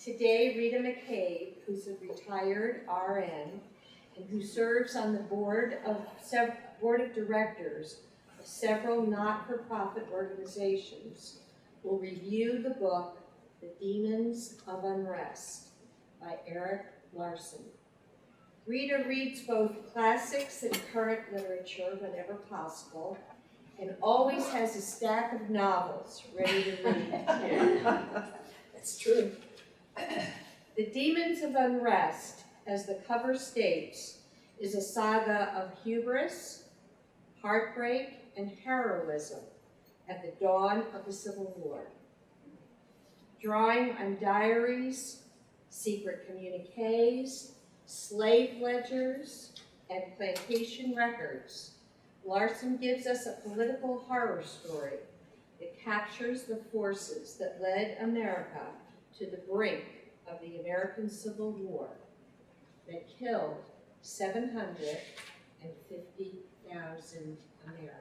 Today, Rita McCabe, who's a retired RN and who serves on the board of directors of several not-for-profit organizations, will review the book, The Demons of Unrest by Erik, Larson. Rita reads both classics and current literature whenever possible, and always has a stack of novels ready to read. That's true. The Demons of Unrest, as the cover states, is a saga of hubris, heartbreak, and heroism at the dawn of the Civil War. Drawing on diaries, secret communiques, slave ledgers, and plantation records, Larson gives us a political horror story that captures the forces that led America to the brink of the American Civil War that killed 750,000 Americans.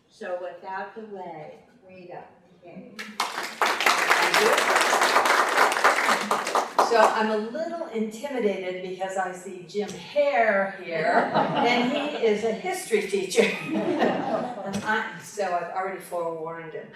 So without delay, Rita. Okay. So I'm a little intimidated because I see Jim Hare here, and he is a history teacher. So I've already forewarned him.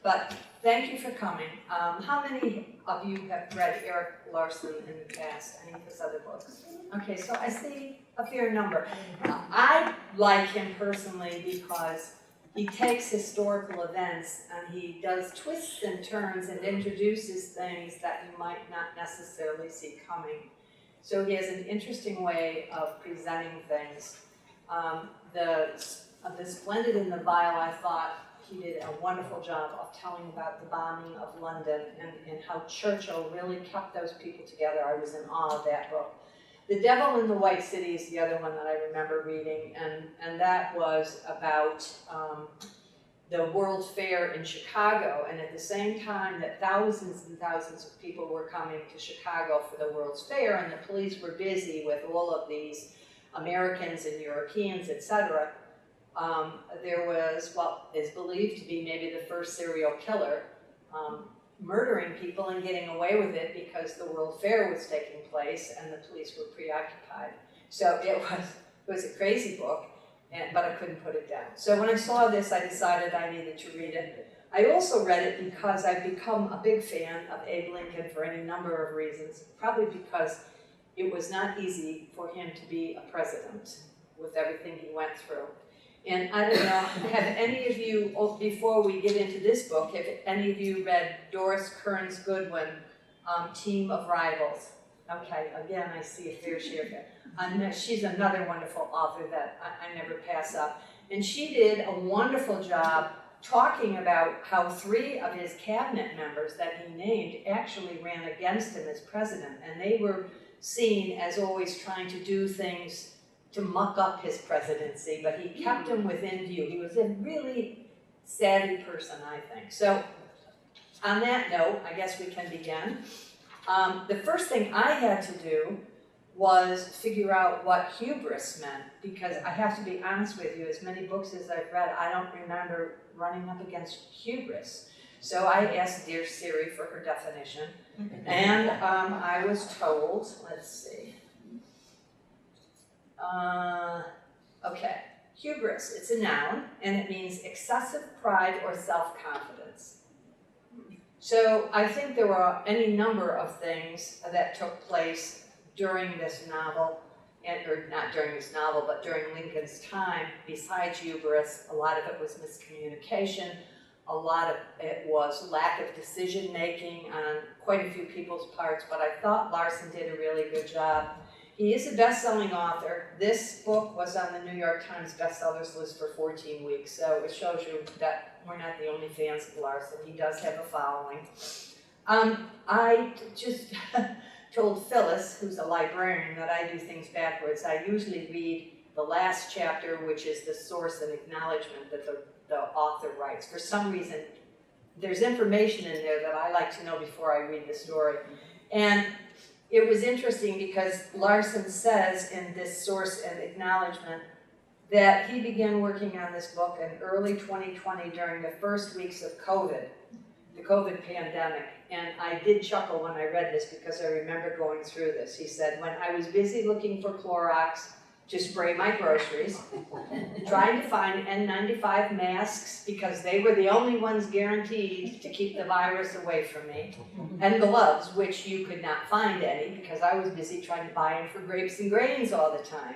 But thank you for coming. How many of you have read Erik Larson in the past, any of his other books? Okay, so I see a fair number. I like him personally because he takes historical events and he does twists and turns and introduces things that you might not necessarily see coming. So he has an interesting way of presenting things. The Splendid and the Vile, I thought he did a wonderful job of telling about the bombing of London and how Churchill really kept those people together. I was in awe of that book. The Devil in the White City is the other one that I remember reading, and that was about the World Fair in Chicago, and at the same time that thousands and thousands of people were coming to Chicago for the World's Fair, and the police were busy with all of these Americans and Europeans, etc., there was what is believed to be maybe the first serial killer murdering people and getting away with it because the World Fair was taking place and the police were preoccupied. So it was a crazy book, but I couldn't put it down. So when I saw this, I decided I needed to read it. I also read it because I've become a big fan of Abe Lincoln for any number of reasons, probably because it was not easy for him to be a president with everything he went through. And I don't know, have any of you, before we get into this book, have any of you read Doris Kearns Goodwin, Team of Rivals? Okay, again, I see a fair share of it. She's another wonderful author that I never pass up. And she did a wonderful job talking about how 3 of his cabinet members that he named actually ran against him as president. And they were seen as always trying to do things to muck up his presidency, but he kept him within view. He was a really savvy person, I think. So on that note, I guess we can begin. The first thing I had to do was figure out what hubris meant, because I have to be honest with you, as many books as I've read, I don't remember running up against hubris. So I asked dear Siri for her definition, and I was told, let's see, okay, hubris, it's a noun, and it means excessive pride or self-confidence. So I think there were any number of things that took place during this novel, or not during this novel, but during Lincoln's time. Besides hubris, a lot of it was miscommunication, a lot of it was lack of decision-making on quite a few people's parts, but I thought Larson did a really good job. He is a best-selling author. This book was on the New York Times bestsellers list for 14 weeks, so it shows you that we're not the only fans of Larson. He does have a following. I just told Phyllis, who's a librarian, that I do things backwards. I usually read the last chapter, which is the source and acknowledgement that the author writes. For some reason, there's information in there that I like to know before I read the story. And it was interesting because Larson says in this source and acknowledgement that he began working on this book in early 2020 during the first weeks of COVID. the COVID pandemic. And I did chuckle when I read this because I remember going through this. He said, when I was busy looking for Clorox to spray my groceries, trying to find N95 masks because they were the only ones guaranteed to keep the virus away from me, and gloves, which you could not find any because I was busy trying to buy them for grapes and grains all the time.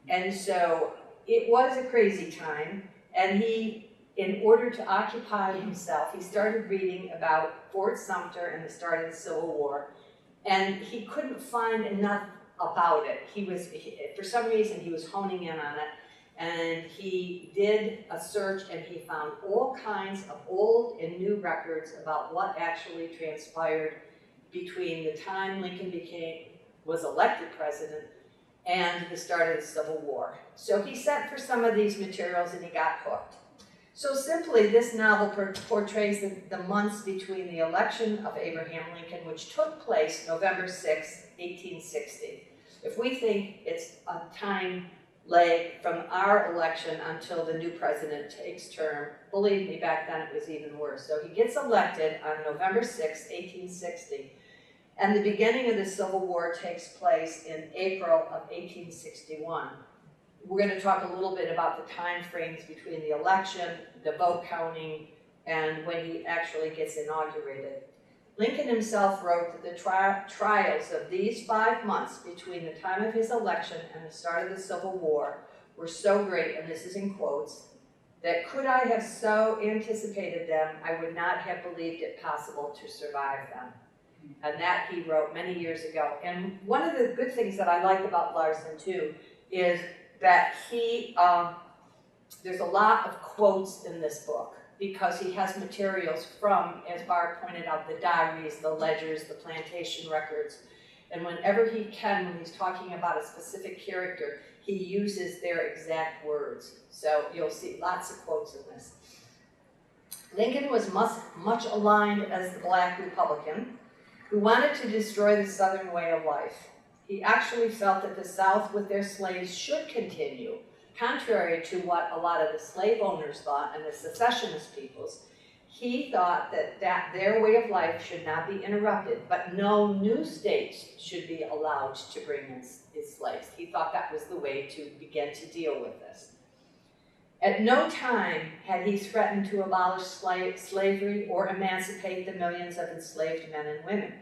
And so it was a crazy time, and he, in order to occupy himself, he started reading about Fort Sumter and the start of the Civil War, and he couldn't find enough about it. For some reason, he was honing in on it, and he did a search, and he found all kinds of old and new records about what actually transpired between the time Lincoln was elected president and the start of the Civil War. So he sent for some of these materials, and he got hooked. So simply, this novel portrays the months between the election of Abraham Lincoln, which took place November 6, 1860. If we think it's a time lag from our election until the new president takes term, believe me, back then it was even worse. So he gets elected on November 6, 1860, and the beginning of the Civil War takes place in April of 1861. We're going to talk a little bit about the time frames between the election, the vote counting, and when he actually gets inaugurated. Lincoln himself wrote that the trials of these 5 months between the time of his election and the start of the Civil War were so great, and this is in quotes, that could I have so anticipated them, I would not have believed it possible to survive them. And that he wrote many years ago. And one of the good things that I like about Larson too is that there's a lot of quotes in this book because he has materials from, as Barb pointed out, the diaries, the ledgers, the plantation records. And whenever he can, when he's talking about a specific character, he uses their exact words. So you'll see lots of quotes in this. Lincoln was much aligned as the Black Republican who wanted to destroy the Southern way of life. He actually felt that the South with their slaves should continue, contrary to what a lot of the slave owners thought and the secessionist peoples. He thought that their way of life should not be interrupted, but no new states should be allowed to bring in its slaves. He thought that was the way to begin to deal with this. At no time had he threatened to abolish slavery or emancipate the millions of enslaved men and women.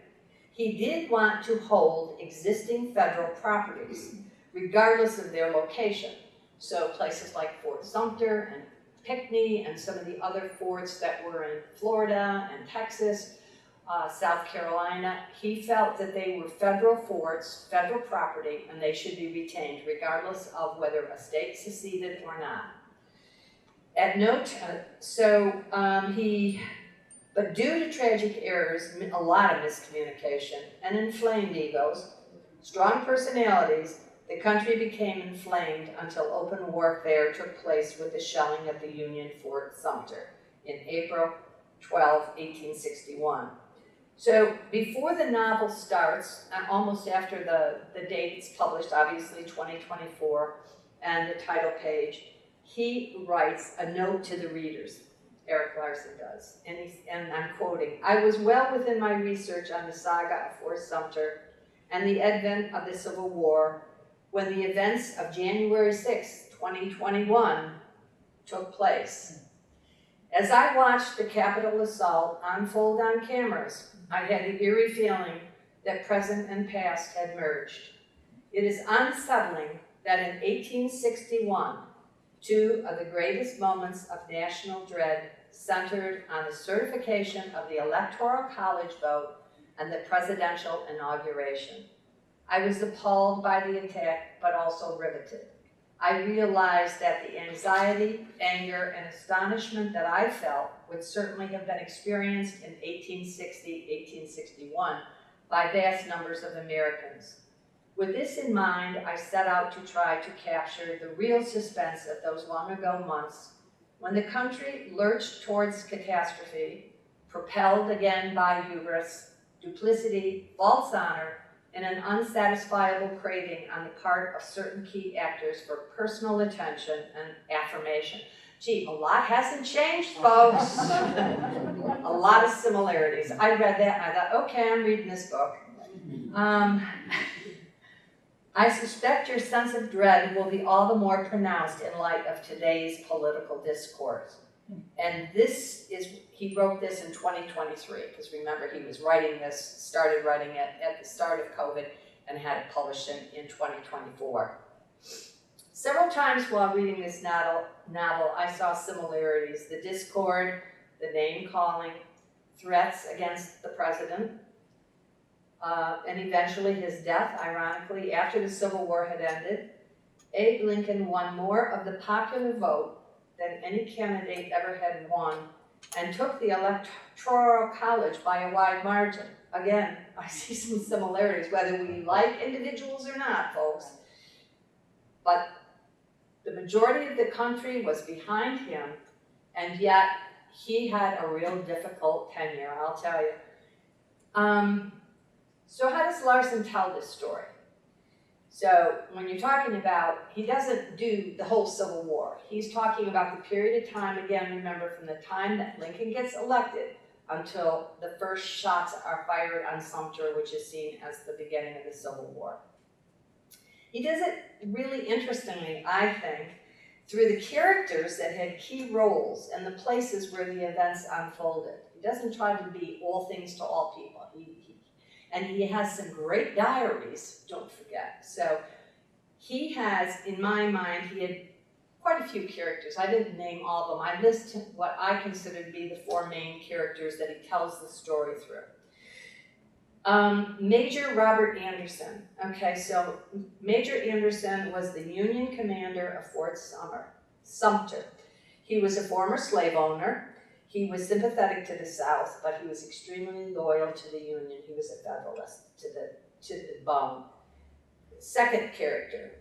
He did want to hold existing federal properties, regardless of their location. So places like Fort Sumter and Pinckney and some of the other forts that were in Florida and Texas, South Carolina, he felt that they were federal forts, federal property, and they should be retained regardless of whether a state seceded or not. At no time, but due to tragic errors, a lot of miscommunication, and inflamed egos, strong personalities, the country became inflamed until open warfare took place with the shelling of the Union Fort Sumter in April 12, 1861. So before the novel starts, almost after the date it's published, obviously 2024, and the title page, he writes a note to the readers. Erik Larson does, and I'm quoting, "I was well within my research on the saga of Fort Sumter and the advent of the Civil War when the events of January 6, 2021 took place. As I watched the Capitol assault unfold on cameras, I had the eerie feeling that present and past had merged. It is unsettling that in 1861, two of the greatest moments of national dread centered on the certification of the Electoral College vote and the presidential inauguration. I was appalled by the attack, but also riveted. I realized that the anxiety, anger, and astonishment that I felt would certainly have been experienced in 1860, 1861 by vast numbers of Americans. With this in mind, I set out to try to capture the real suspense of those long ago months when the country lurched towards catastrophe, propelled again by hubris, duplicity, false honor, and an unsatisfiable craving on the part of certain key actors for personal attention and affirmation. Gee, a lot hasn't changed, folks. A lot of similarities. I read that and I thought, okay, I'm reading this book. I suspect your sense of dread will be all the more pronounced in light of today's political discourse. And he wrote this in 2023, because remember he was writing this, started writing it at the start of COVID and had it published in 2024. Several times while reading this novel, I saw similarities: the discord, the name-calling, threats against the president, and eventually his death, ironically, after the Civil War had ended. Abe Lincoln won more of the popular vote than any candidate ever had won, and took the Electoral College by a wide margin. Again, I see some similarities, whether we like individuals or not, folks. But the majority of the country was behind him, and yet he had a real difficult tenure, I'll tell you. So how does Larson tell this story? So when you're talking about, he doesn't do the whole Civil War. He's talking about the period of time, again, remember, from the time that Lincoln gets elected until the first shots are fired on Sumter, which is seen as the beginning of the Civil War. He does it really interestingly, I think, through the characters that had key roles and the places where the events unfolded. He doesn't try to be all things to all people. And he has some great diaries, don't forget. So he has, in my mind, he had quite a few characters. I didn't name all of them. I listed what I consider to be the 4 main characters that he tells the story through. Major Robert Anderson. Okay, so Major Anderson was the Union commander of Fort Sumter. He was a former slave owner. He was sympathetic to the South, but he was extremely loyal to the Union. He was a Federalist to the bone. Second character,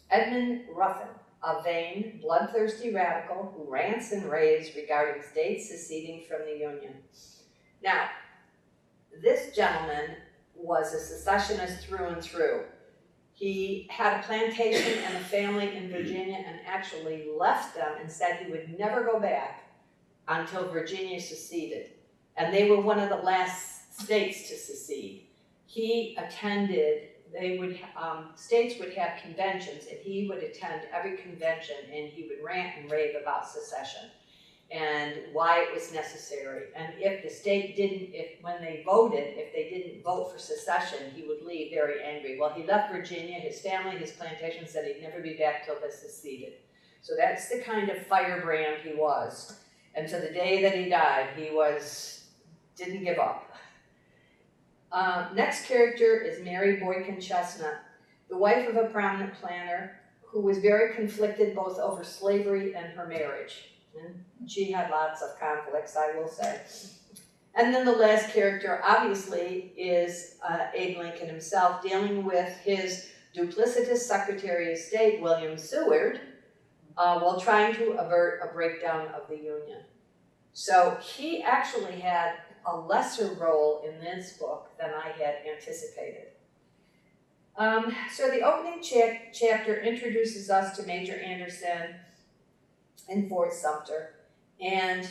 Edmund Ruffin, a vain, bloodthirsty radical who rants and raves regarding states seceding from the Union. Now, this gentleman was a secessionist through and through. He had a plantation and a family in Virginia and actually left them and said he would never go back until Virginia seceded. And they were one of the last states to secede. He attended, states would have conventions, and he would attend every convention, and he would rant and rave about secession and why it was necessary. And if the state when they voted, if they didn't vote for secession, he would leave very angry. Well, he left Virginia, his family, his plantation, said he'd never be back till they seceded. So that's the kind of firebrand he was. And to the day that he died, he didn't give up. Next character is Mary Boykin Chestnut, the wife of a prominent planter who was very conflicted both over slavery and her marriage. And she had lots of conflicts, I will say. And then the last character, obviously, is Abe Lincoln himself, dealing with his duplicitous Secretary of State, William Seward, while trying to avert a breakdown of the Union. So he actually had a lesser role in this book than I had anticipated. So the opening chapter introduces us to Major Anderson in Fort Sumter and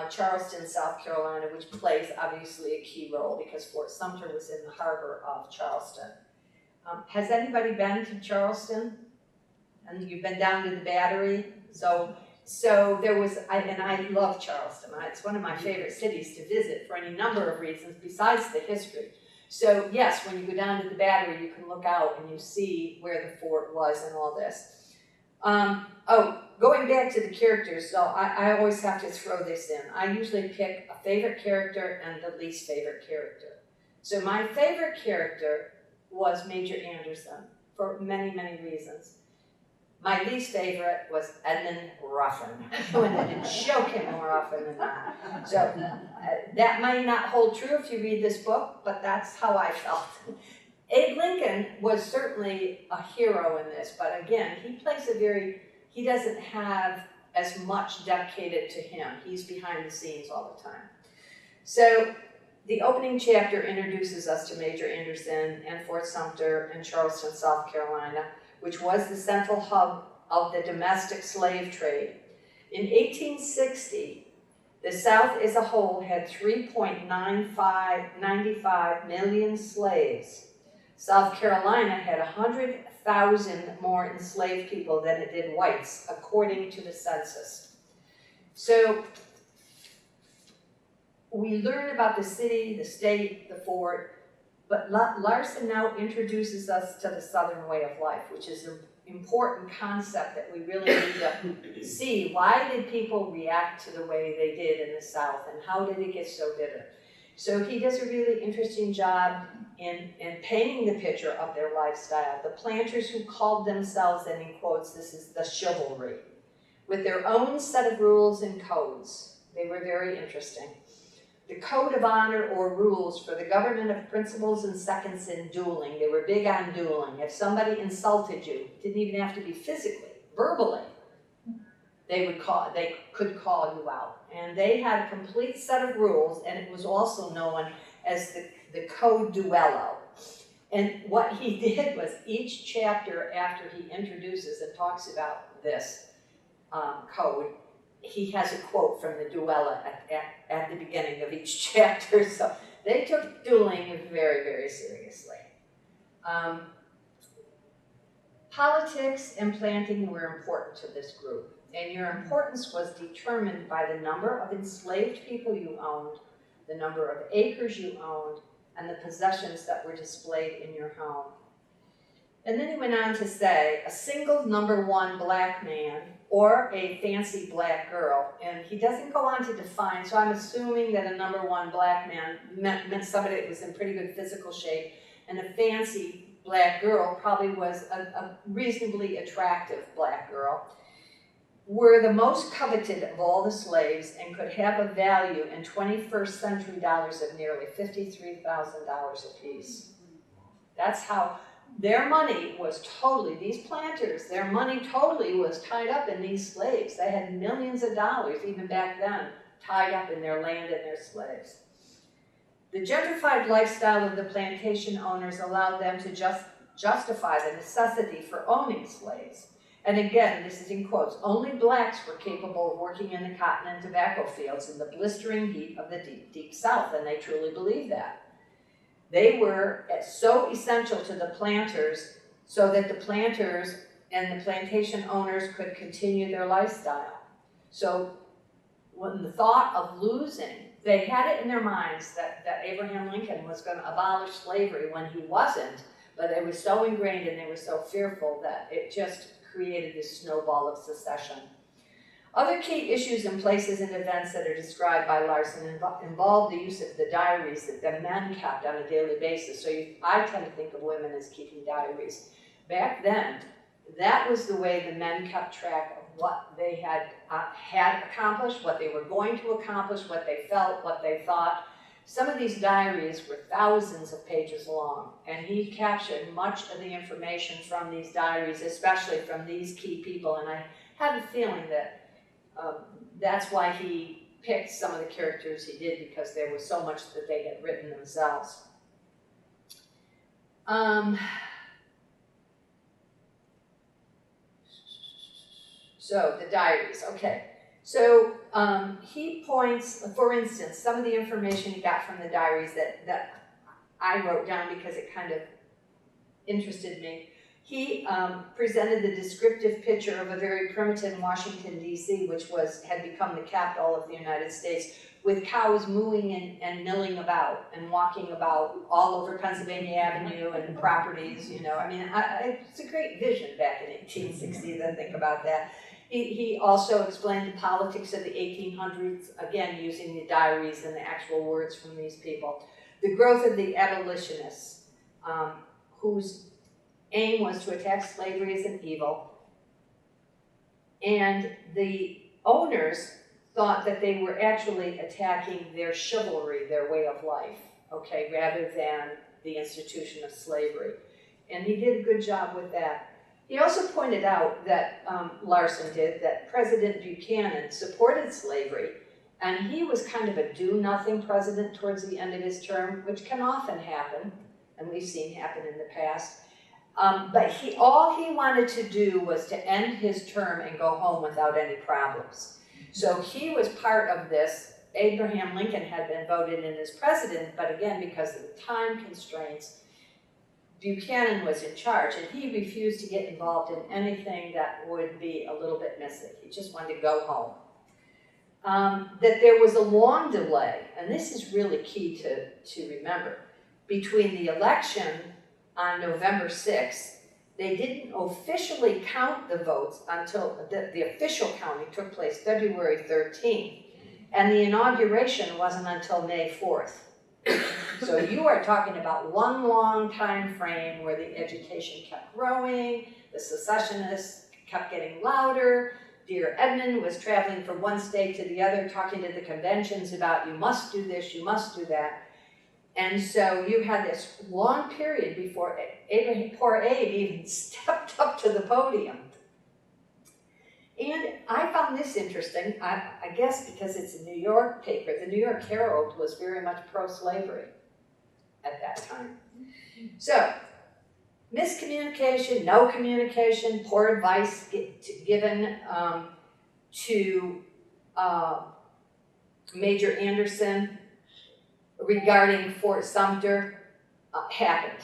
Charleston, South Carolina, which plays obviously a key role because Fort Sumter was in the harbor of Charleston. Has anybody been to Charleston? And you've been down to the Battery? So there was, and I love Charleston. It's one of my favorite cities to visit for any number of reasons besides the history. So yes, when you go down to the Battery, you can look out and you see where the fort was and all this. Going back to the characters, so I always have to throw this in. I usually pick a favorite character and the least favorite character. So my favorite character was Major Anderson for many, many reasons. My least favorite was Edmund Ruffin. I did choke him more often than not. So that might not hold true if you read this book, but that's how I felt. Abe Lincoln was certainly a hero in this, but again, he doesn't have as much dedicated to him. He's behind the scenes all the time. So the opening chapter introduces us to Major Anderson and Fort Sumter in Charleston, South Carolina, which was the central hub of the domestic slave trade. In 1860, the South as a whole had 3.95 million slaves. South Carolina had 100,000 more enslaved people than it did whites, according to the census. So we learn about the city, the state, the fort, but Larson now introduces us to the Southern way of life, which is an important concept that we really need to see. Why did people react to the way they did in the South, and how did it get so bitter? So he does a really interesting job in painting the picture of their lifestyle. The planters who called themselves, and in quotes, this is the chivalry, with their own set of rules and codes. They were very interesting. The code of honor or rules for the government of principles and seconds in dueling. They were big on dueling. If somebody insulted you, it didn't even have to be physically, verbally, they could call you out. And they had a complete set of rules, and it was also known as the code duello. And what he did was each chapter after he introduces and talks about this code, he has a quote from the duella at the beginning of each chapter. So they took dueling very, very seriously. Politics and planting were important to this group, and your importance was determined by the number of enslaved people you owned, the number of acres you owned, and the possessions that were displayed in your home. And then he went on to say, a single #1 black man or a fancy black girl, and he doesn't go on to define, so I'm assuming that a #1 black man meant somebody that was in pretty good physical shape, and a fancy black girl probably was a reasonably attractive black girl, were the most coveted of all the slaves and could have a value in 21st century dollars of nearly $53,000 apiece. That's how their money was totally, these planters, their money totally was tied up in these slaves. They had millions of dollars, even back then, tied up in their land and their slaves. The gentrified lifestyle of the plantation owners allowed them to justify the necessity for owning slaves. And again, this is in quotes, only blacks were capable of working in the cotton and tobacco fields in the blistering heat of the deep, deep South, and they truly believed that. They were so essential to the planters so that the planters and the plantation owners could continue their lifestyle. So when the thought of losing, they had it in their minds that Abraham Lincoln was going to abolish slavery when he wasn't, but they were so ingrained and they were so fearful that it just created this snowball of secession. Other key issues and places and events that are described by Larson involve the use of the diaries that the men kept on a daily basis. So I tend to think of women as keeping diaries. Back then, that was the way the men kept track of what they had accomplished, what they were going to accomplish, what they felt, what they thought. Some of these diaries were thousands of pages long, and he captured much of the information from these diaries, especially from these key people, and I have a feeling that that's why he picked some of the characters he did, because there was so much that they had written themselves. So the diaries, okay. So he points, for instance, some of the information he got from the diaries that I wrote down because it kind of interested me. He presented the descriptive picture of a very primitive Washington, D.C., which had become the capital of the United States, with cows mooing and milling about and walking about all over Pennsylvania Avenue and properties, you know. I mean, it's a great vision back in 1860 to think about that. He also explained the politics of the 1800s, again, using the diaries and the actual words from these people. The growth of the abolitionists, whose aim was to attack slavery as an evil. And the owners thought that they were actually attacking their chivalry, their way of life, okay, rather than the institution of slavery. And he did a good job with that. He also pointed out that, Larson did, that President Buchanan supported slavery, and he was kind of a do-nothing president towards the end of his term, which can often happen, and we've seen happen in the past. But all he wanted to do was to end his term and go home without any problems. So he was part of this. Abraham Lincoln had been voted in as president, but again, because of the time constraints, Buchanan was in charge, and he refused to get involved in anything that would be a little bit messy. He just wanted to go home. That there was a long delay, and this is really key to remember, between the election on November 6th. They didn't officially count the votes until the official counting took place February 13th, and the inauguration wasn't until May 4th. So you are talking about one long time frame where the education kept growing, the secessionists kept getting louder, dear Edmund was traveling from one state to the other, talking to the conventions about you must do this, you must do that. And so you had this long period before poor Abe even stepped up to the podium. And I found this interesting, I guess because it's a New York paper. The New York Herald was very much pro-slavery at that time. So, miscommunication, no communication, poor advice given to Major Anderson regarding Fort Sumter happened.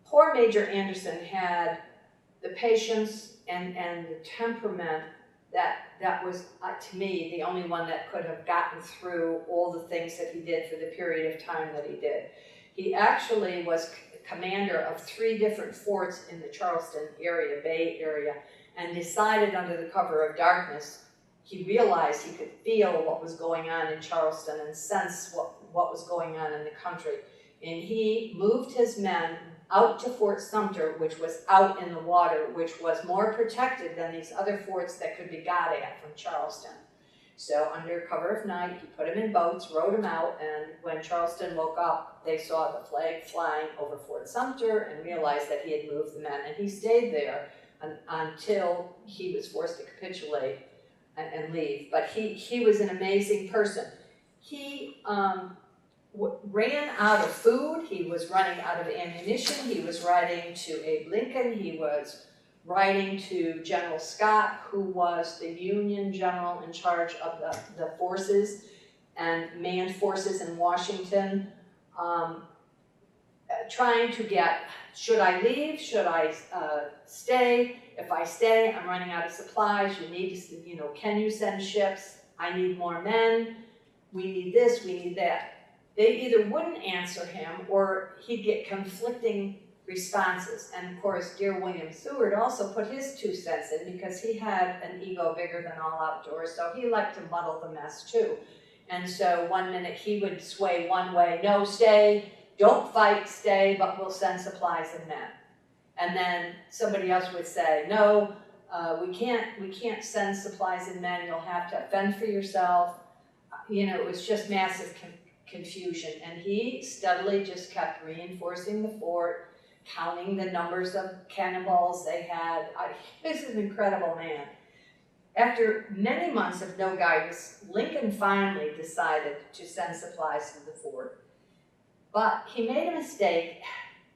Poor Major Anderson had the patience and the temperament that was, to me, the only one that could have gotten through all the things that he did for the period of time that he did. He actually was commander of 3 different forts in the Charleston area, Bay Area, and decided under the cover of darkness, he realized he could feel what was going on in Charleston and sense what was going on in the country. And he moved his men out to Fort Sumter, which was out in the water, which was more protected than these other forts that could be got at from Charleston. So under cover of night, he put them in boats, rowed them out, and when Charleston woke up, they saw the flag flying over Fort Sumter and realized that he had moved the men. And he stayed there until he was forced to capitulate and leave. But he was an amazing person. He ran out of food, he was running out of ammunition, he was writing to Abe Lincoln, he was writing to General Scott, who was the Union general in charge of the forces and manned forces in Washington, trying to get, should I leave, should I stay? If I stay, I'm running out of supplies, you need to, can you send ships? I need more men, we need this, we need that. They either wouldn't answer him or he'd get conflicting responses. And of course, dear William Seward also put his 2 cents in because he had an ego bigger than all outdoors, so he liked to muddle the mess too. And so one minute he would sway one way, no, stay, don't fight, stay, but we'll send supplies and men. And then somebody else would say, no, we can't send supplies and men, you'll have to fend for yourself. It was just massive confusion, and he steadily just kept reinforcing the fort, counting the numbers of cannonballs they had. He was an incredible man. After many months of no guidance, Lincoln finally decided to send supplies to the fort. But he made a mistake,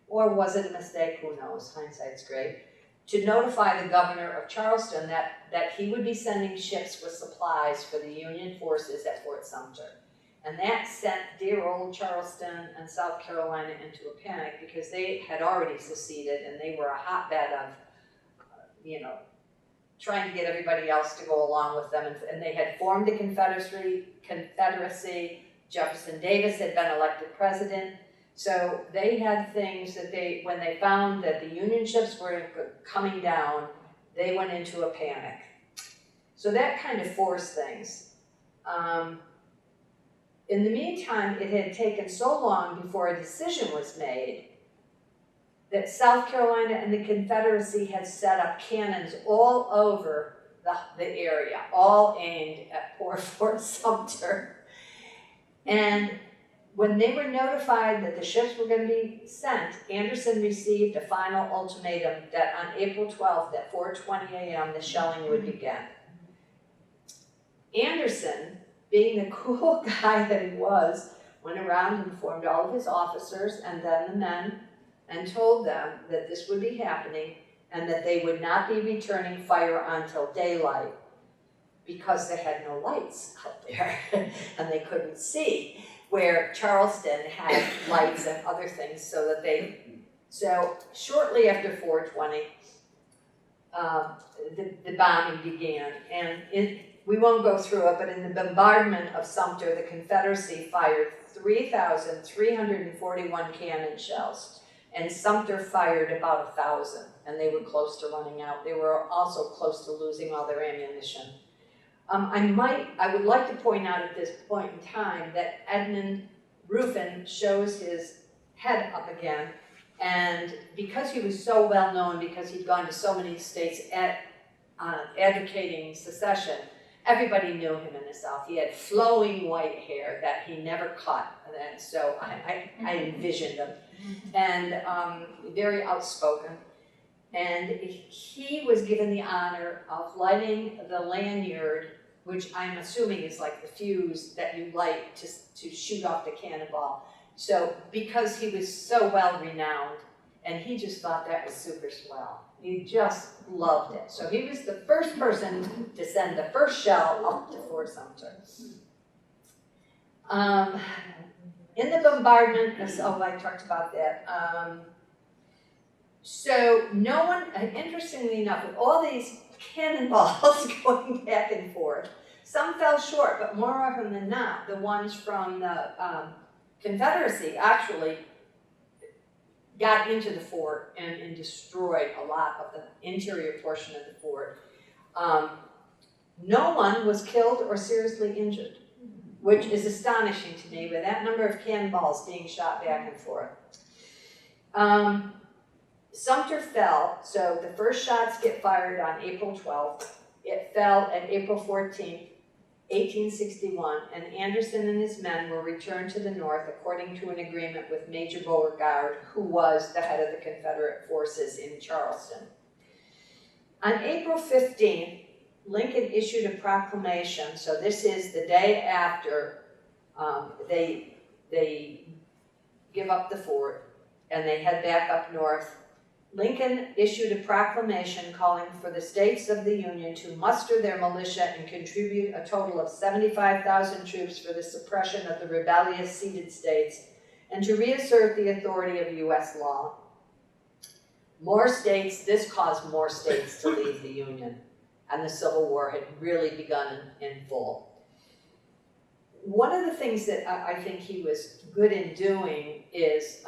or was it a mistake, who knows, hindsight's great, to notify the governor of Charleston that he would be sending ships with supplies for the Union forces at Fort Sumter. And that sent dear old Charleston and South Carolina into a panic because they had already seceded and they were a hotbed of, trying to get everybody else to go along with them. And they had formed a confederacy. Jefferson Davis had been elected president. So they had things that when they found that the Union ships were coming down, they went into a panic. So that kind of forced things. In the meantime, it had taken so long before a decision was made that South Carolina and the Confederacy had set up cannons all over the area, all aimed at poor Fort Sumter. And when they were notified that the ships were going to be sent, Anderson received a final ultimatum that on April 12th at 4:20 a.m. the shelling would begin. Anderson, being the cool guy that he was, went around and informed all of his officers and then the men and told them that this would be happening and that they would not be returning fire until daylight because they had no lights out there and they couldn't see, where Charleston had lights and other things so shortly after 4/20, the bombing began, and we won't go through it, but in the bombardment of Sumter, the Confederacy fired 3,341 cannon shells, and Sumter fired about 1,000, and they were close to running out. They were also close to losing all their ammunition. I would like to point out at this point in time that Edmund Ruffin shows his head up again, and because he was so well known, because he'd gone to so many states advocating secession, everybody knew him in the South. He had flowing white hair that he never cut, and so I envisioned him, and very outspoken. And he was given the honor of lighting the lanyard, which I'm assuming is like the fuse that you light to shoot off the cannonball. So because he was so well renowned, and he just thought that was super swell. He just loved it. So he was the first person to send the first shell up to Fort Sumter. In the bombardment, I talked about that. So no one, interestingly enough, with all these cannonballs going back and forth, some fell short, but more often than not, the ones from the Confederacy actually got into the fort and destroyed a lot of the interior portion of the fort. No one was killed or seriously injured, which is astonishing to me with that number of cannonballs being shot back and forth. Sumter fell, so the first shots get fired on April 12th. It fell at April 14th, 1861, and Anderson and his men were returned to the north according to an agreement with Major Beauregard, who was the head of the Confederate forces in Charleston. On April 15th, Lincoln issued a proclamation, so this is the day after they give up the fort and they head back up north. Lincoln issued a proclamation calling for the states of the Union to muster their militia and contribute a total of 75,000 troops for the suppression of the rebellious ceded states and to reassert the authority of U.S. law. This caused more states to leave the Union, and the Civil War had really begun in full. One of the things that I think he was good in doing is,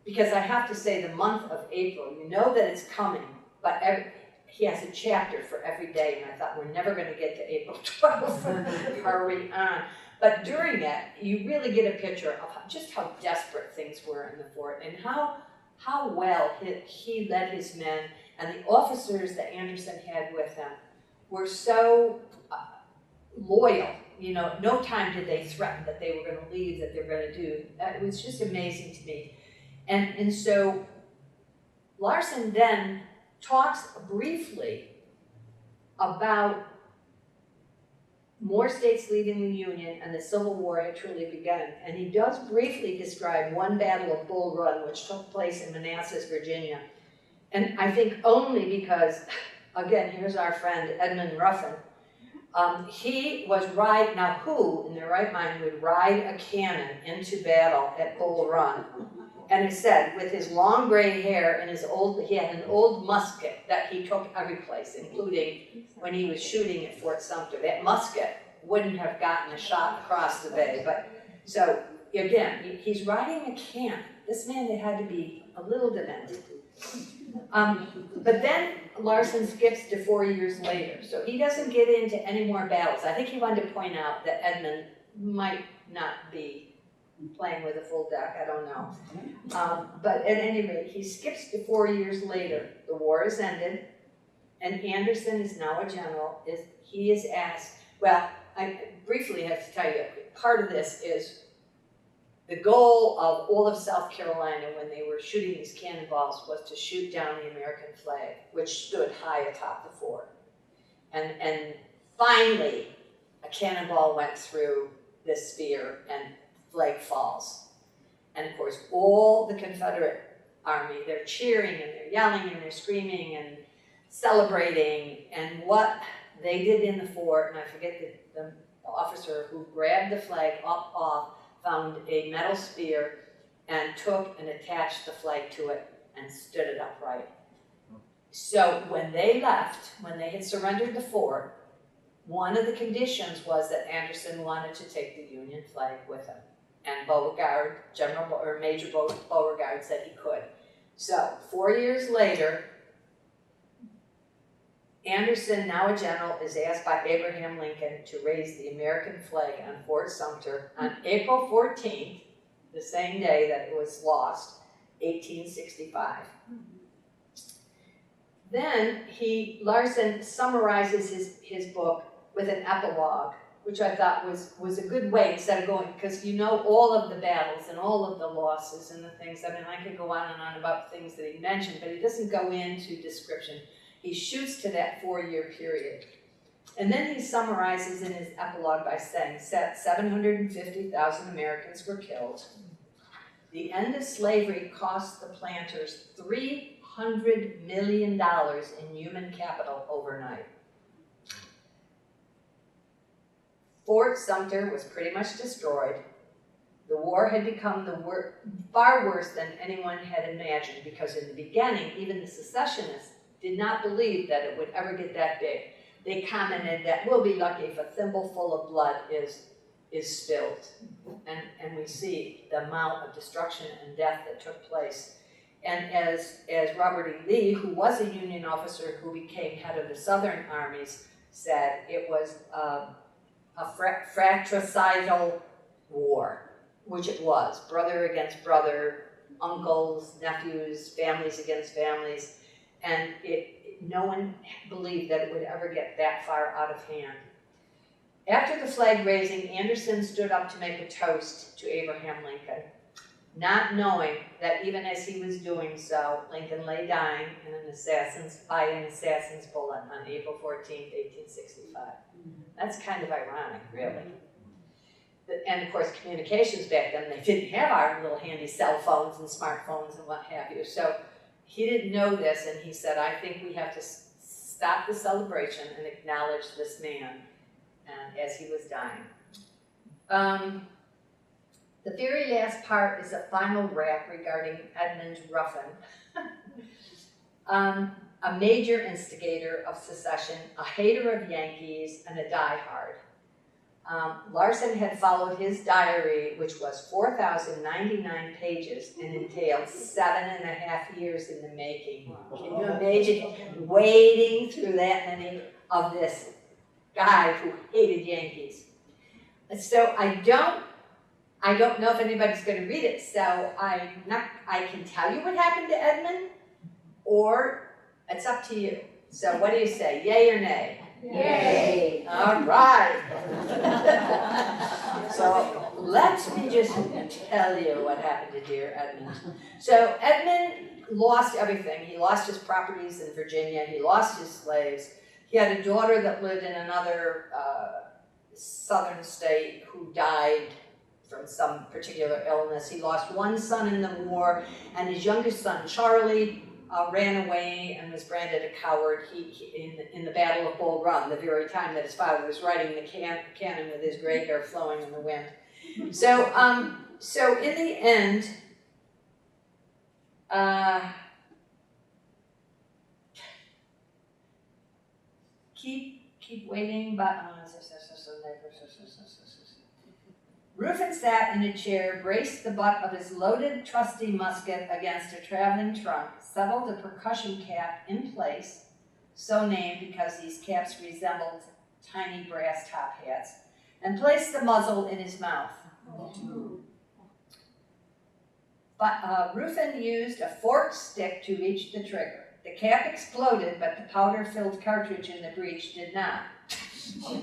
because I have to say the month of April, you know that it's coming, but he has a chapter for every day, and I thought, we're never going to get to April 12th, hurry on. But during that, you really get a picture of just how desperate things were in the fort, and how well he led his men, and the officers that Anderson had with him were so loyal. You know, no time did they threaten that they were going to leave, that they were going to do. It was just amazing to me. And so Larson then talks briefly about more states leaving the Union and the Civil War had truly begun. And he does briefly describe one battle of Bull Run, which took place in Manassas, Virginia. And I think only because, again, here's our friend Edmund Ruffin. He was now who, in their right mind, would ride a cannon into battle at Bull Run? And it said, with his long gray hair and he had an old musket that he took every place, including when he was shooting at Fort Sumter. That musket wouldn't have gotten a shot across the bay. But so again, he's riding a cannon. This man had to be a little demented. But then Larson skips to 4 years later, so he doesn't get into any more battles. I think he wanted to point out that Edmund might not be playing with a full deck, I don't know. But at any rate, he skips to 4 years later. The war is ended, and Anderson is now a general. He is asked, well, I briefly have to tell you, part of this is the goal of all of South Carolina when they were shooting these cannonballs was to shoot down the American flag, which stood high atop the fort. And finally, a cannonball went through this sphere and flag falls. And of course, all the Confederate army. They're cheering and they're yelling and they're screaming and celebrating. And what they did in the fort, and I forget the officer who grabbed the flag off, found a metal spear and took and attached the flag to it and stood it upright. So when they left, when they had surrendered the fort, one of the conditions was that Anderson wanted to take the Union flag with him. And Beauregard, Major Beauregard said he could. So 4 years later, Anderson, now a general, is asked by Abraham Lincoln to raise the American flag on Fort Sumter on April 14th, the same day that it was lost, 1865. Then Larson summarizes his book with an epilogue, which I thought was a good way, instead of going, because you know all of the battles and all of the losses and the things. I mean, I could go on and on about things that he mentioned, but he doesn't go into description. He shoots to that 4-year period. And then he summarizes in his epilogue by saying 750,000 Americans were killed. The end of slavery cost the planters $300 million in human capital overnight. Fort Sumter was pretty much destroyed. The war had become far worse than anyone had imagined, because in the beginning, even the secessionists did not believe that it would ever get that big. They commented that we'll be lucky if a thimbleful of blood is spilled. And we see the amount of destruction and death that took place. And as Robert E. Lee, who was a Union officer who became head of the Southern armies, said, it was a fratricidal war, which it was. Brother against brother, uncles, nephews, families against families. And no one believed that it would ever get that far out of hand. After the flag raising, Anderson stood up to make a toast to Abraham Lincoln, not knowing that even as he was doing so, Lincoln lay dying by an assassin's bullet on April 14, 1865. That's kind of ironic, really. And of course, communications back then, they didn't have our little handy cell phones and smartphones and what have you. So he didn't know this, and he said, I think we have to stop the celebration and acknowledge this man as he was dying. The very last part is a final rap regarding Edmund Ruffin, a major instigator of secession, a hater of Yankees, and a diehard. Larson had followed his diary, which was 4,099 pages and entailed 7.5 years in the making. Can you imagine wading through that many of this guy who hated Yankees? So I don't know if anybody's going to read it, so I can tell you what happened to Edmund, or it's up to you. So what do you say, yay or nay? Yay! All right. So let me just tell you what happened to dear Edmund. So Edmund lost everything. He lost his properties in Virginia. He lost his slaves. He had a daughter that lived in another southern state who died from some particular illness. He lost one son in the war, and his youngest son, Charlie, ran away and was branded a coward in the Battle of Bull Run, the very time that his father was riding the cannon with his gray hair flowing in the wind. So in the end, keep waiting, but Ruffin sat in a chair, braced the butt of his loaded, trusty musket against a traveling trunk, settled a percussion cap in place, so named because these caps resembled tiny brass top hats, and placed the muzzle in his mouth. But Ruffin used a forked stick to reach the trigger. The cap exploded, but the powder-filled cartridge in the breech did not.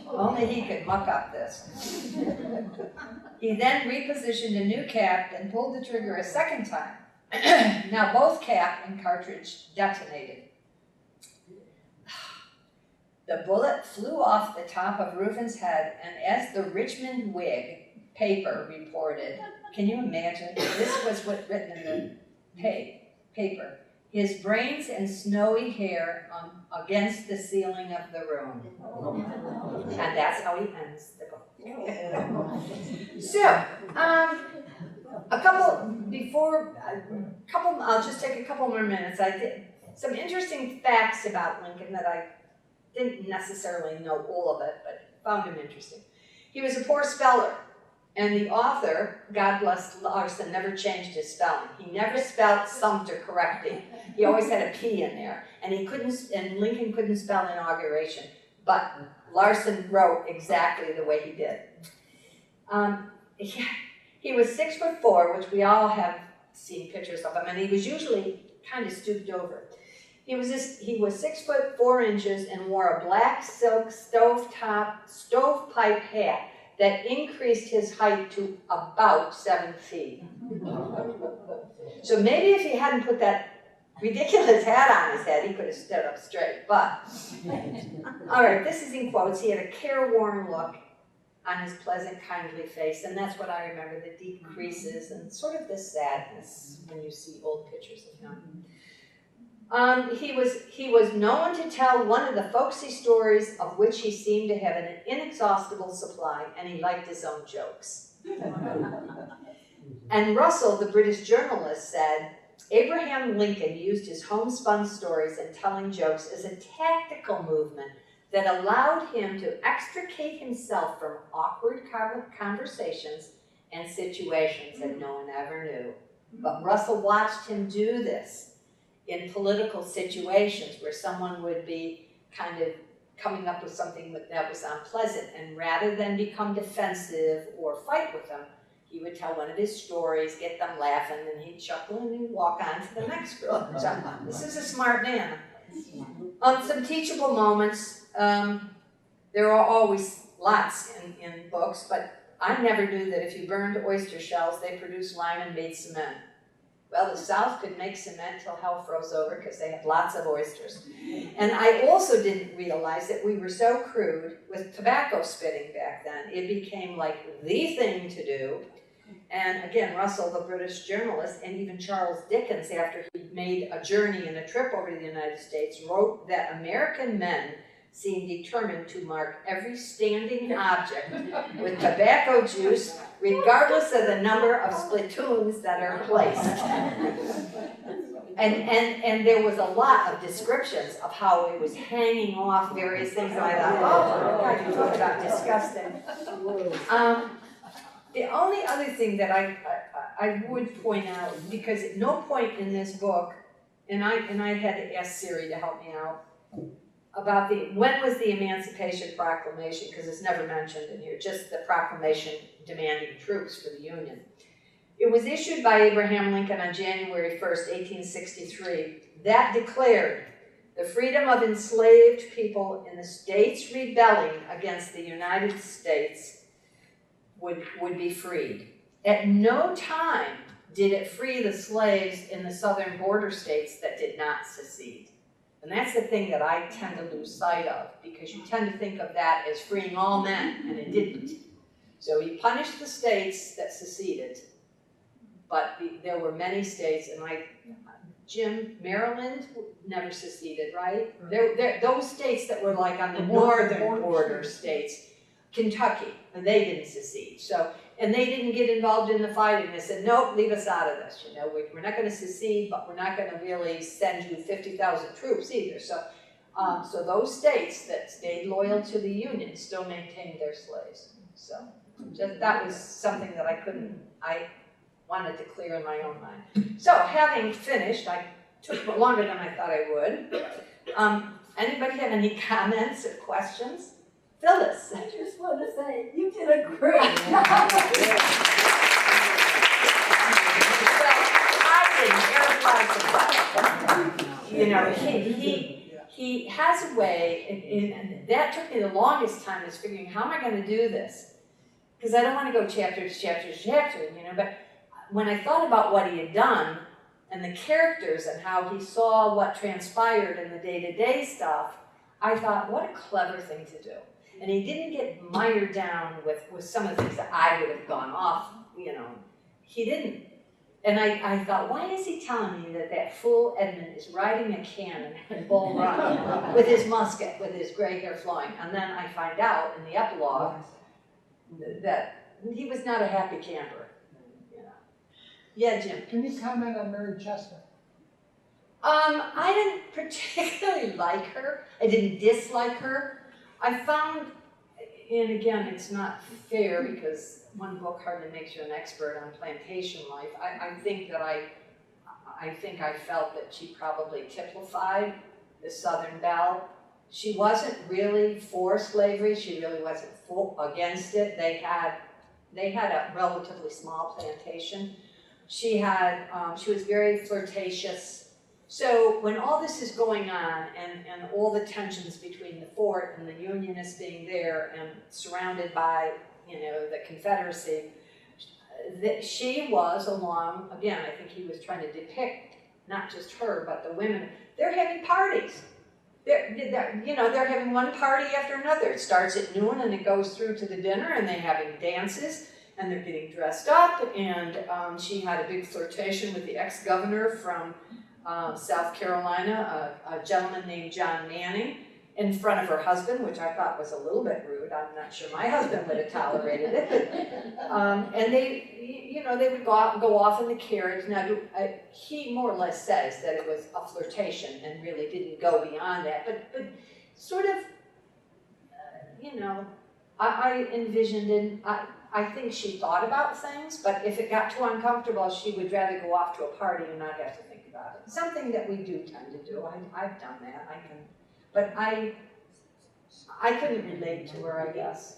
Only he could muck up this. He then repositioned a new cap and pulled the trigger a second time. Now both cap and cartridge detonated. The bullet flew off the top of Ruffin's head, and as the Richmond Whig paper reported, can you imagine? This was written in the paper, his brains and snowy hair against the ceiling of the room. And that's how he ends the book. So, I'll just take a couple more minutes. I did some interesting facts about Lincoln that I didn't necessarily know all of it, but found him interesting. He was a poor speller, and the author, God bless Larson, never changed his spelling. He never spelled Sumter correctly. He always had a P in there, and Lincoln couldn't spell inauguration, but Larson wrote exactly the way he did. He was 6'4", which we all have seen pictures of him, and he was usually kind of stooped over. He was 6'4" and wore a black silk stovepipe hat that increased his height to about 7 feet. So maybe if he hadn't put that ridiculous hat on his head, he could have stood up straight, but. All right, this is in quotes. He had a careworn look on his pleasant, kindly face, and that's what I remember, the deep creases and sort of this sadness when you see old pictures of him. He was known to tell one of the folksy stories of which he seemed to have an inexhaustible supply, and he liked his own jokes. And Russell, the British journalist, said, Abraham Lincoln used his homespun stories and telling jokes as a tactical movement that allowed him to extricate himself from awkward conversations and situations that no one ever knew. But Russell watched him do this in political situations where someone would be kind of coming up with something that was unpleasant, and rather than become defensive or fight with them, he would tell one of his stories, get them laughing, and he'd chuckle and he'd walk on to the next group. So this is a smart man. Some teachable moments. There are always lots in books, but I never knew that if you burned oyster shells, they produced lime and made cement. Well, the South could make cement till hell froze over because they had lots of oysters. And I also didn't realize that we were so crude with tobacco spitting back then. It became like the thing to do. And again, Russell, the British journalist, and even Charles Dickens, after he made a journey and a trip over to the United States, wrote that American men seemed determined to mark every standing object with tobacco juice, regardless of the number of spittoons that are placed. And there was a lot of descriptions of how it was hanging off various things, and I thought, oh, God, you talk about disgusting. The only other thing that I would point out, because at no point in this book, and I had to ask Siri to help me out, about when was the Emancipation Proclamation, because it's never mentioned in here, just the proclamation demanding troops for the Union. It was issued by Abraham Lincoln on January 1st, 1863. That declared the freedom of enslaved people in the states rebelling against the United States would be freed. At no time did it free the slaves in the southern border states that did not secede. And that's the thing that I tend to lose sight of, because you tend to think of that as freeing all men, and it didn't. So he punished the states that seceded, but there were many states, and Maryland never seceded, right? Those states that were like on the northern border states, Kentucky, and they didn't secede. So, and they didn't get involved in the fighting. They said, nope, leave us out of this. We're not going to secede, but we're not going to really send you 50,000 troops either. So, so those states that stayed loyal to the Union still maintained their slaves. So that was something that I wanted to clear in my own mind. So having finished, I took longer than I thought I would. Anybody have any comments or questions? Phyllis. I just want to say, you did a great job. He has a way, and that took me the longest time, is figuring, how am I going to do this? Because I don't want to go chapter to chapter to chapter, but when I thought about what he had done, and the characters, and how he saw what transpired in the day-to-day stuff, I thought, what a clever thing to do. And he didn't get mired down with some of the things that I would have gone off, He didn't. And I thought, why is he telling me that fool Edmund is riding a cannon in Bull Run with his musket, with his gray hair flowing? And then I find out in the epilogue that he was not a happy camper. You know. Yeah, Jim. Can you comment on Mary Chestnut? I didn't particularly like her. I didn't dislike her. I found, and again, it's not fair because one book hardly makes you an expert on plantation life. I think I felt that she probably typified the Southern belle. She wasn't really for slavery. She really wasn't against it. They had a relatively small plantation. She was very flirtatious. So when all this is going on and all the tensions between the fort and the Unionists being there and surrounded by, you know, the Confederacy, that she was along, again, I think he was trying to depict not just her, but the women. They're having parties. They're having one party after another. It starts at noon and it goes through to the dinner, and they're having dances and they're getting dressed up. And she had a big flirtation with the ex-governor from South Carolina, a gentleman named John Manning, in front of her husband, which I thought was a little bit rude. I'm not sure my husband would have tolerated it. And they would go out and go off in the carriage. Now, he more or less says that it was a flirtation and really didn't go beyond that. But sort of, I envisioned, and I think she thought about things, but if it got too uncomfortable, she would rather go off to a party and not have to think about it. Something that we do tend to do. I've done that. But I couldn't relate to her, I guess.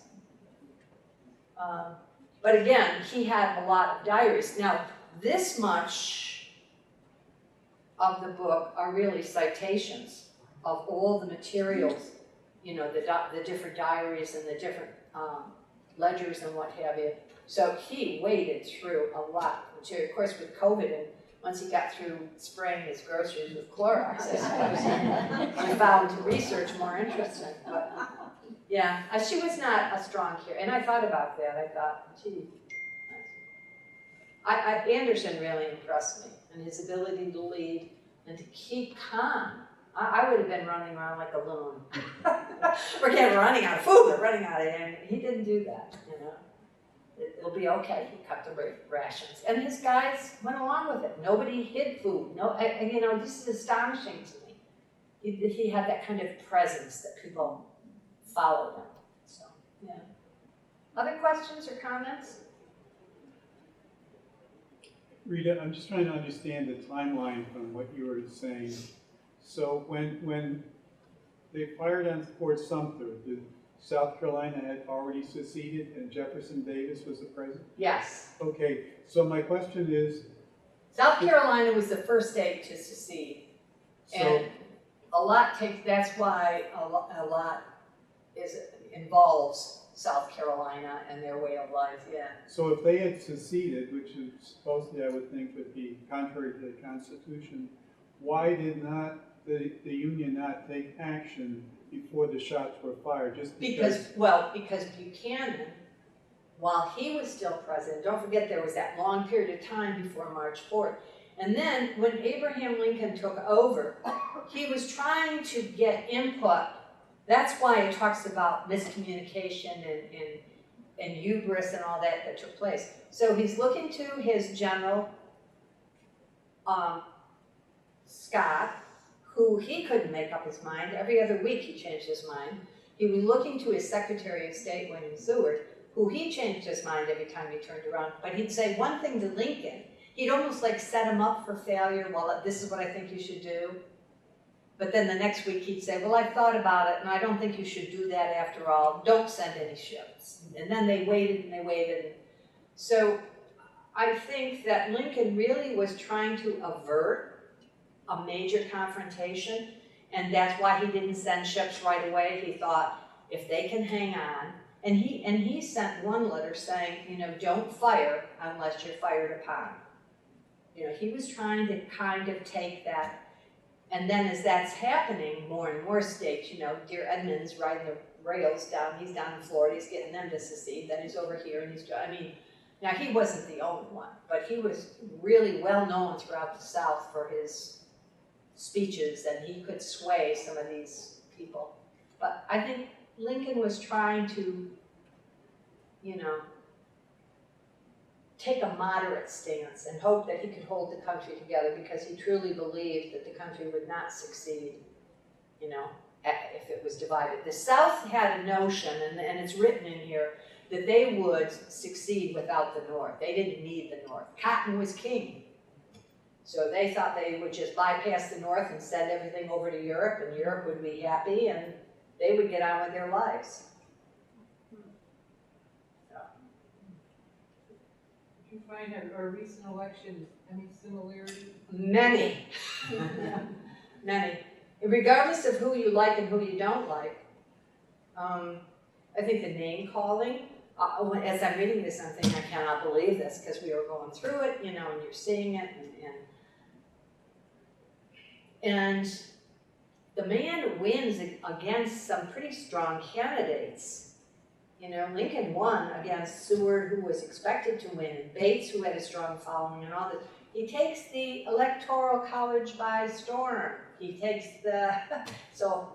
But again, he had a lot of diaries. Now, this much of the book are really citations of all the materials, the different diaries and the different ledgers and what have you. So he waded through a lot of material. Of course, with COVID, and once he got through spraying his groceries with Clorox, I suppose he found research more interesting. But yeah, she was not a strong character, and I thought about that. I thought, gee, Anderson really impressed me, and his ability to lead and to keep calm. I would have been running around like a loon. We're running out of food, we're running out of air. He didn't do that, It'll be okay. He cut the rations, and his guys went along with it. Nobody hid food. No, this is astonishing to me. He had that kind of presence that people followed him. So, yeah. Other questions or comments? Rita, I'm just trying to understand the timeline from what you were saying. So when they fired on Fort Sumter, South Carolina had already seceded and Jefferson Davis was the president? Yes. Okay, so my question is... South Carolina was the first state to secede. And that's why a lot involves South Carolina and their way of life, yeah. So if they had seceded, which is supposedly I would think would be contrary to the Constitution, why did not the Union not take action before the shots were fired? Just because Buchanan, while he was still president, don't forget there was that long period of time before March 4th. And then when Abraham Lincoln took over, he was trying to get input. That's why it talks about miscommunication and hubris and all that took place. So he's looking to his general, Scott, who he couldn't make up his mind. Every other week he changed his mind. He was looking to his Secretary of State, William Seward, who he changed his mind every time he turned around. But he'd say one thing to Lincoln. He'd almost like set him up for failure. Well, this is what I think you should do. But then the next week he'd say, well, I've thought about it, and I don't think you should do that after all. Don't send any ships. And then they waited and they waited. So I think that Lincoln really was trying to avert a major confrontation, and that's why he didn't send ships right away. He thought, if they can hang on, and he sent one letter saying, don't fire unless you're fired upon. He was trying to kind of take that. And then as that's happening, more and more states, dear Edmund's riding the rails down, he's down in Florida, he's getting them to secede, then he's over here, and Now, he wasn't the only one, but he was really well known throughout the South for his speeches, and he could sway some of these people. But I think Lincoln was trying to, you know, take a moderate stance and hope that he could hold the country together, because he truly believed that the country would not succeed, you know, if it was divided. The South had a notion, and it's written in here, that they would succeed without the North. They didn't need the North. Cotton was king. So they thought they would just bypass the North and send everything over to Europe, and Europe would be happy, and they would get on with their lives. Did you find our recent election any similarity? Many. Many. Regardless of who you like and who you don't like, I think the name calling, as I'm reading this, I'm thinking, I cannot believe this, because we were going through it, you know, and you're seeing it, and the man wins against some pretty strong candidates. You know, Lincoln won against Seward, who was expected to win, and Bates, who had a strong following, and all that. He takes the Electoral College by storm. He takes the, so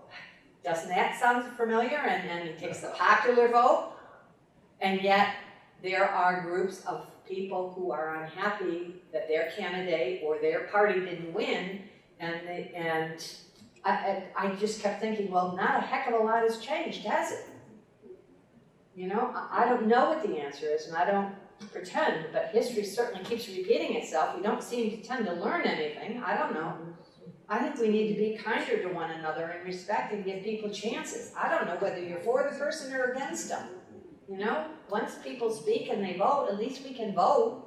doesn't that sound familiar? And he takes the popular vote, and yet there are groups of people who are unhappy that their candidate or their party didn't win, and I just kept thinking, well, not a heck of a lot has changed, has it? You know, I don't know what the answer is, and I don't pretend, but history certainly keeps repeating itself. We don't seem to tend to learn anything. I don't know. I think we need to be kinder to one another and respect and give people chances. I don't know whether you're for the person or against them. You know, once people speak and they vote, at least we can vote.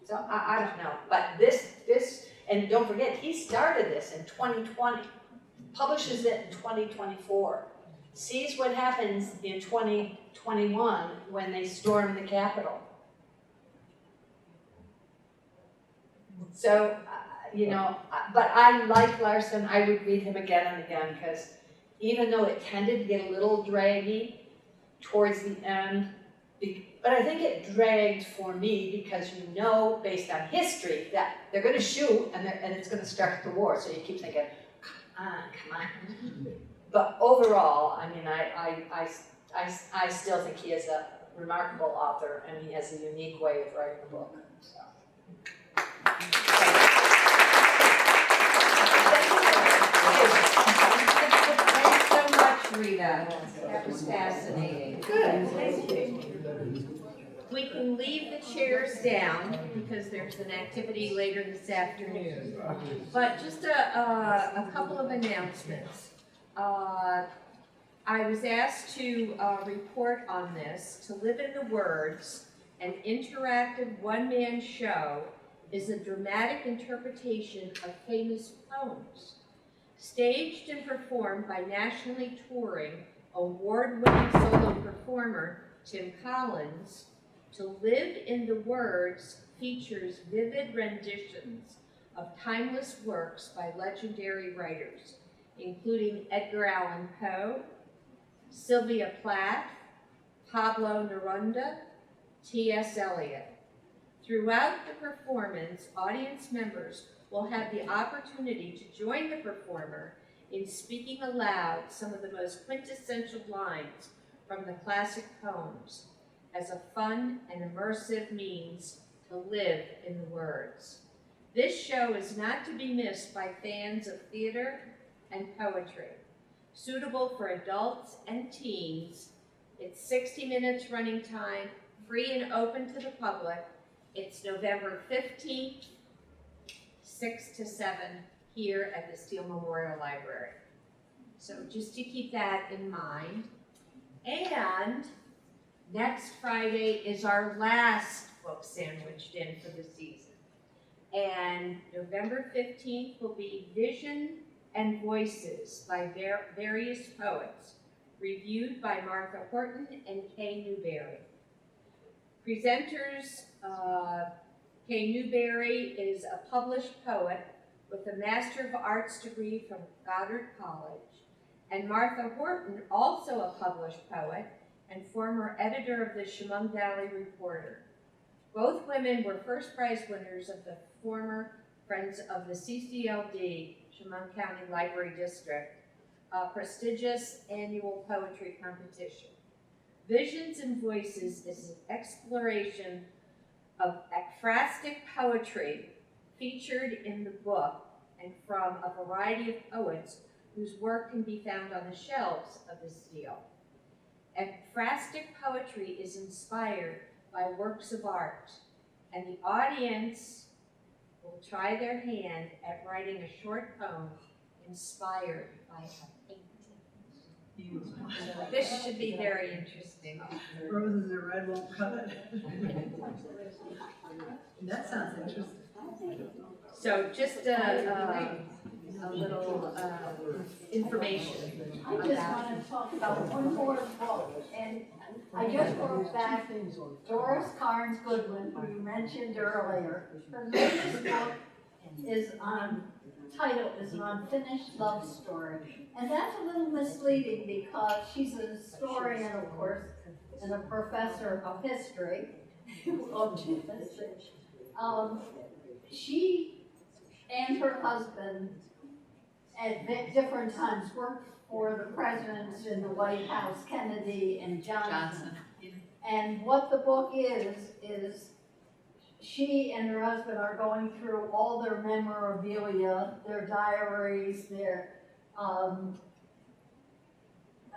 So I don't know, but this, and don't forget, he started this in 2020, publishes it in 2024, sees what happens in 2021 when they storm the Capitol. So, you know, but I like Larson. I would read him again and again, because even though it tended to get a little draggy towards the end, but I think it dragged for me because you know, based on history, that they're going to shoot and it's going to start the war. So you keep thinking, come on. But overall, I mean, I still think he is a remarkable author, and he has a unique way of writing a book. So. Thanks so much, Rita. That was fascinating. Good, thank you. We can leave the chairs down because there's an activity later this afternoon. But just a couple of announcements. I was asked to report on this. To Live in the Words, an interactive one-man show, is a dramatic interpretation of famous poems. Staged and performed by nationally touring, award-winning solo performer Tim Collins, To Live in the Words features vivid renditions of timeless works by legendary writers, including Edgar Allan Poe, Sylvia Plath, Pablo Neruda, T.S. Eliot. Throughout the performance, audience members will have the opportunity to join the performer in speaking aloud some of the most quintessential lines from the classic poems as a fun and immersive means to live in the words. This show is not to be missed by fans of theater and poetry. Suitable for adults and teens, it's 60 minutes running time, free and open to the public. It's November 15th, 6 to 7, here at the Steele Memorial Library. So just to keep that in mind. And next Friday is our last book sandwiched in for the season. And November 15th will be Vision and Voices by various poets, reviewed by Martha Horton and Kay Newberry. Presenters, Kay Newberry is a published poet with a Master of Arts degree from Goddard College, and Martha Horton, also a published poet and former editor of the Chemung Valley Reporter. Both women were first prize winners of the former Friends of the CCLD, Chemung County Library District, a prestigious annual poetry competition. Visions and Voices is an exploration of ekphrastic poetry featured in the book and from a variety of poets whose work can be found on the shelves of this deal. Ekphrastic poetry is inspired by works of art, and the audience will try their hand at writing a short poem inspired by a painting. So this should be very interesting. Roses are red, won't cut it. That sounds interesting. So just a little information I just want to talk about one more book, and I just wrote back Doris Carnes Goodwin, who you mentioned earlier. Her latest book is title is an unfinished love story. And that's a little misleading because she's a historian, of course, and a professor of history. She and her husband at different times worked for the presidents in the White House, Kennedy and Johnson. And what the book is she and her husband are going through all their memorabilia, their diaries, their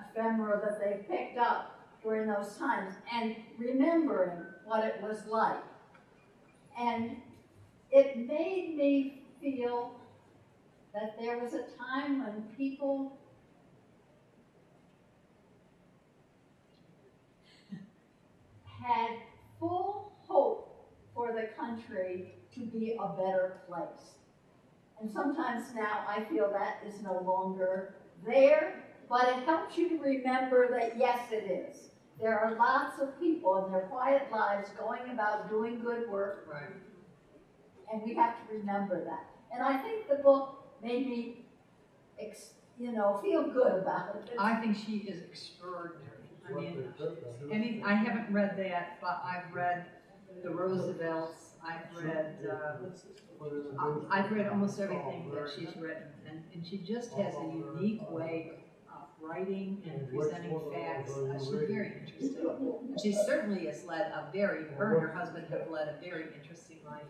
ephemera that they picked up during those times, and remembering what it was like. And it made me feel that there was a time when people had full hope for the country to be a better place. And sometimes now I feel that is no longer there, but it helps you to remember that yes, it is. There are lots of people in their quiet lives going about doing good work, Right. and we have to remember that. And I think the book made me, feel good about it. I think she is extraordinary. I mean, I haven't read that, but I've read the Roosevelts. I've read almost everything that she's written, and she just has a unique way of writing and presenting facts. She's very interesting. And she certainly has led her and her husband have led a very interesting life.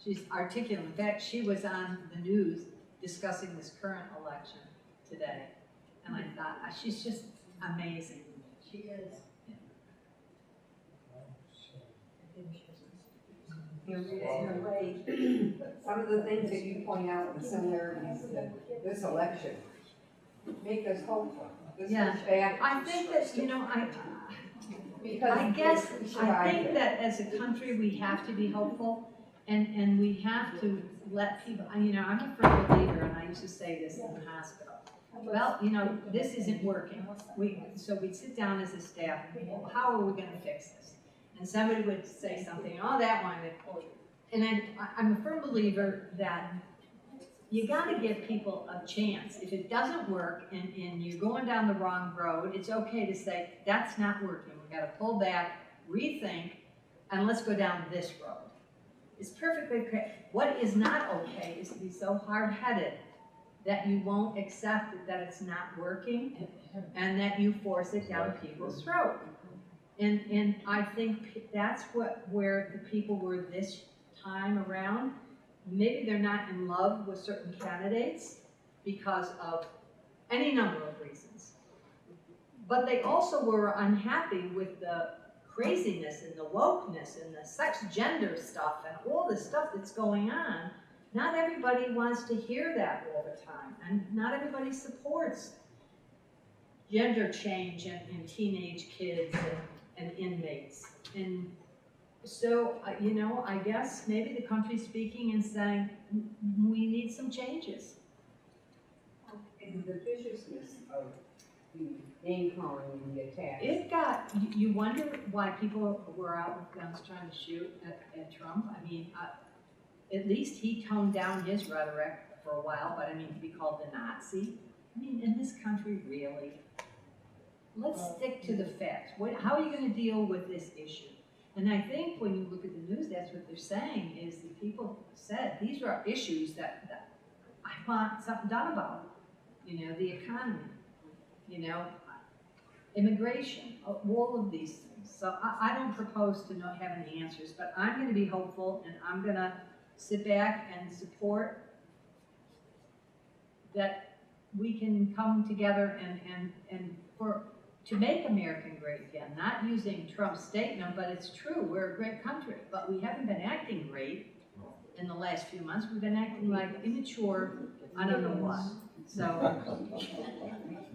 She's articulate. In fact, she was on the news discussing this current election today, and I thought, she's just amazing. She is. In a way, some of the things that you point out, the similarities to this election, make us hopeful. This Yeah. is back. I think that, Because I guess, we I survived think it. that as a country, we have to be hopeful, and we have to let people, I'm a firm believer, and I used to say this in the hospital. Well, this isn't working. So we'd sit down as a staff, and well, how are we gonna fix this? And somebody would say something, oh, that one, and I'm a firm believer that you gotta give people a chance. If it doesn't work and you're going down the wrong road, it's okay to say, that's not working. We gotta pull back, rethink, and let's go down this road. It's perfectly okay. What is not okay is to be so hard-headed that you won't accept that it's not working and that you force it down people's throat. And I think that's where the people were this time around. Maybe they're not in love with certain candidates because of any number of reasons. But they also were unhappy with the craziness and the wokeness and the sex gender stuff and all the stuff that's going on. Not everybody wants to hear that all the time, and not everybody supports gender change in teenage kids and inmates. And so, I guess maybe the country's speaking and saying, we need some changes. And the viciousness of the name calling and the attacks. It got, you wonder why people were out with guns trying to shoot at Trump. I mean, at least he toned down his rhetoric for a while, but to be called the Nazi. In this country, really? let's stick to the facts. How are you gonna deal with this issue? And I think when you look at the news, that's what they're saying, is that people said, these are issues that I want something done about. You know, the economy, you know, immigration, all of these things. So I don't propose to not have any answers, but I'm gonna be hopeful, and I'm gonna sit back and support that we can come together to make America great again, not using Trump's statement, but it's true, we're a great country, but we haven't been acting great in the last few months. We've been acting like immature, I don't know what. So,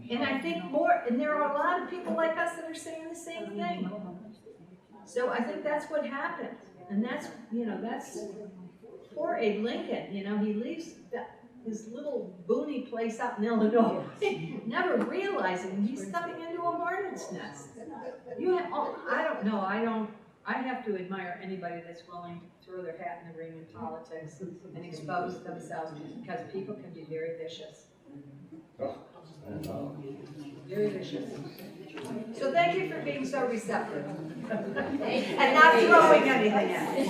and I think and there are a lot of people like us that are saying the same thing. So I think that's what happened, and that's, you know, that's poor Abe Lincoln, you know, he leaves his little boony place out in Illinois, never realizing he's stepping into a hornet's nest. I have to admire anybody that's willing to throw their hat in the ring in politics and expose themselves, because people can be very vicious. Very vicious. So thank you for being so receptive. And not throwing anything at me.